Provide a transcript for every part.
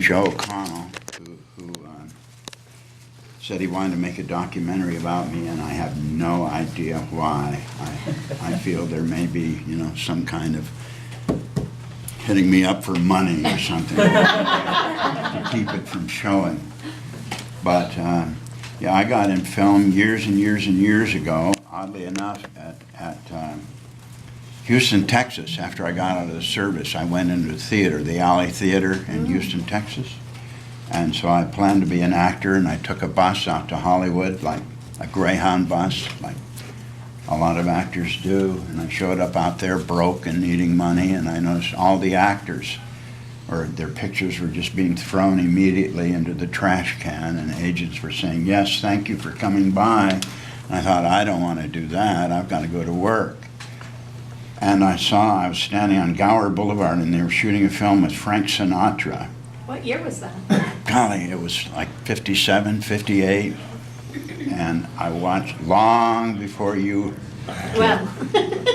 Joe O'Connell, who said he wanted to make a documentary about me, and I have no idea why. I feel there may be, some kind of hitting me up for money or something to keep it from showing. But yeah, I got in film years and years and years ago, oddly enough, at Houston, Texas. After I got out of the service, I went into the theater, the Alley Theater in Houston, Texas. And so I planned to be an actor, and I took a bus out to Hollywood, like a Greyhound bus, like a lot of actors do. And I showed up out there broke and needing money, and I noticed all the actors, or their pictures were just being thrown immediately into the trash can, and agents were saying, "Yes, thank you for coming by." And I thought, I don't want to do that. I've got to go to work. And I was standing on Gower Boulevard, and they were shooting a film with Frank Sinatra. What year was that? Golly, it was like 57, 58. And I watched long before you. Well.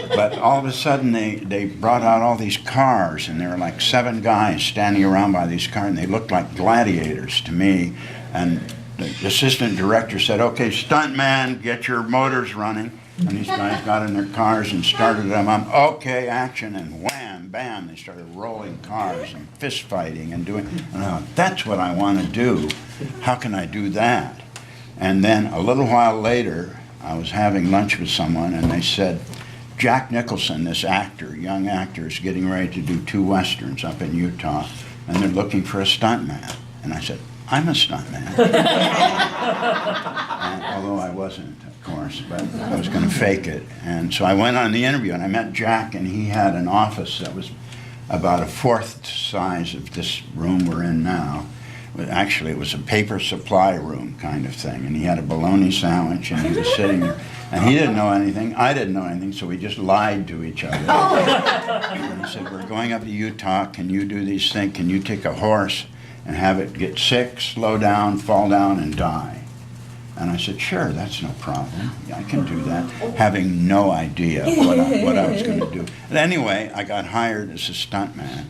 But all of a sudden, they brought out all these cars, and there were like 7 guys standing around by these cars, and they looked like gladiators to me. And the assistant director said, "Okay, stuntman, get your motors running." And these guys got in their cars and started them up. Okay, action, and wham, bam, they started rolling cars and fist fighting and doing. And I thought, that's what I want to do. How can I do that? And then a little while later, I was having lunch with someone, and they said, Jack Nicholson, this actor, young actor, is getting ready to do 2 westerns up in Utah, and they're looking for a stuntman. And I said, I'm a stuntman. Although I wasn't, of course, but I was going to fake it. And so I went on the interview, and I met Jack, and he had an office that was about a 1/4 size of this room we're in now. Actually, it was a paper supply room kind of thing, and he had a bologna sandwich, and he was sitting there. And he didn't know anything, I didn't know anything, so we just lied to each other. And he said, "We're going up to Utah, can you do these things? Can you take a horse and have it get sick, slow down, fall down, and die?" And I said, "Sure, that's no problem. Yeah, I can do that," having no idea what I was going to do. But anyway, I got hired as a stuntman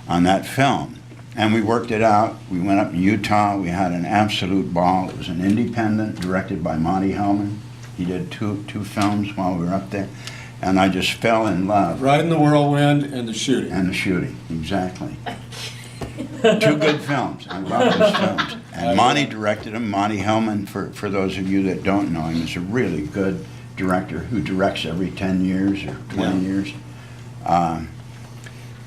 on that film. And we worked it out. We went up in Utah. We had an absolute ball. It was an independent, directed by Monty Hellman. He did two films while we were up there. And I just fell in love. Riding the Whirlwind and the Shooting. And the Shooting, exactly. 2 good films. I love those films. And Monty directed them. Monty Hellman, for those of you that don't know him, is a really good director who directs every 10 years or 20 years.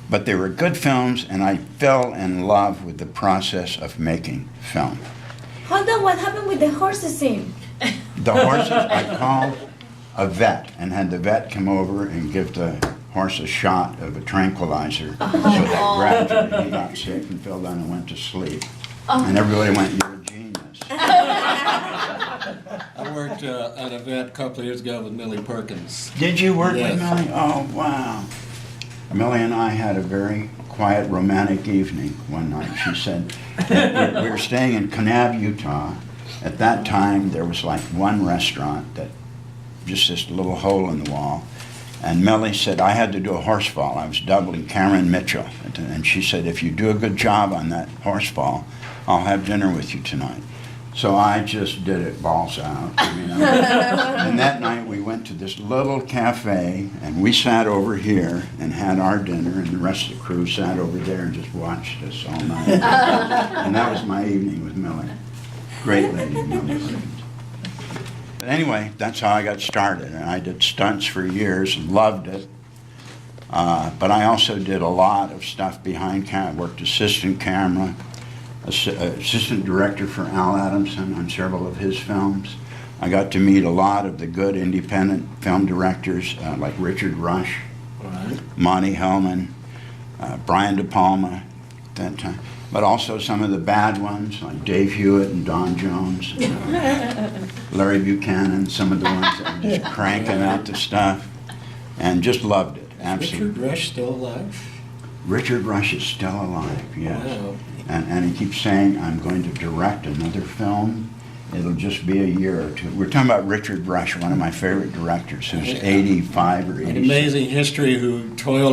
But they were good films, and I fell in love with the process of making film. Hold on, what happened with the horses scene? The horses, I called a vet and had the vet come over and give the horse a shot of a tranquilizer so that gradually he got sick and fell down and went to sleep. And everybody went, "You're a genius." I worked at a vet a couple of years ago with Millie Perkins. Did you work Yes. with Millie? Oh, wow. Millie and I had a very quiet, romantic evening one night. She said, we were staying in Kanab, Utah. At that time, there was like one restaurant that, just this little hole in the wall. And Millie said, I had to do a horse fall. I was doubling Cameron Mitchell. And she said, if you do a good job on that horse fall, I'll have dinner with you tonight. So I just did it balls out. And that night we went to this little cafe, and we sat over here and had our dinner, and the rest of the crew sat over there and just watched us all night. And that was my evening with Millie. Great lady, Millie Perkins. But anyway, that's how I got started. And I did stunts for years, loved it. But I also did a lot of stuff behind camera. I worked assistant camera, assistant director for Al Adamson on several of his films. I got to meet a lot of the good independent film directors like Richard Rush, Monty Hellman, Brian De Palma at that time, but also some of the bad ones like Dave Hewitt and Don Jones, Larry Buchanan, some of the ones that were just cranking out the stuff, and just loved it, absolutely. Richard Rush still alive? Richard Rush is still alive, yes. Wow. And he keeps saying, I'm going to direct another film. It'll just be a year or 2. We're talking about Richard Rush, one of my favorite directors, who's 85 or 86. An amazing history who toiled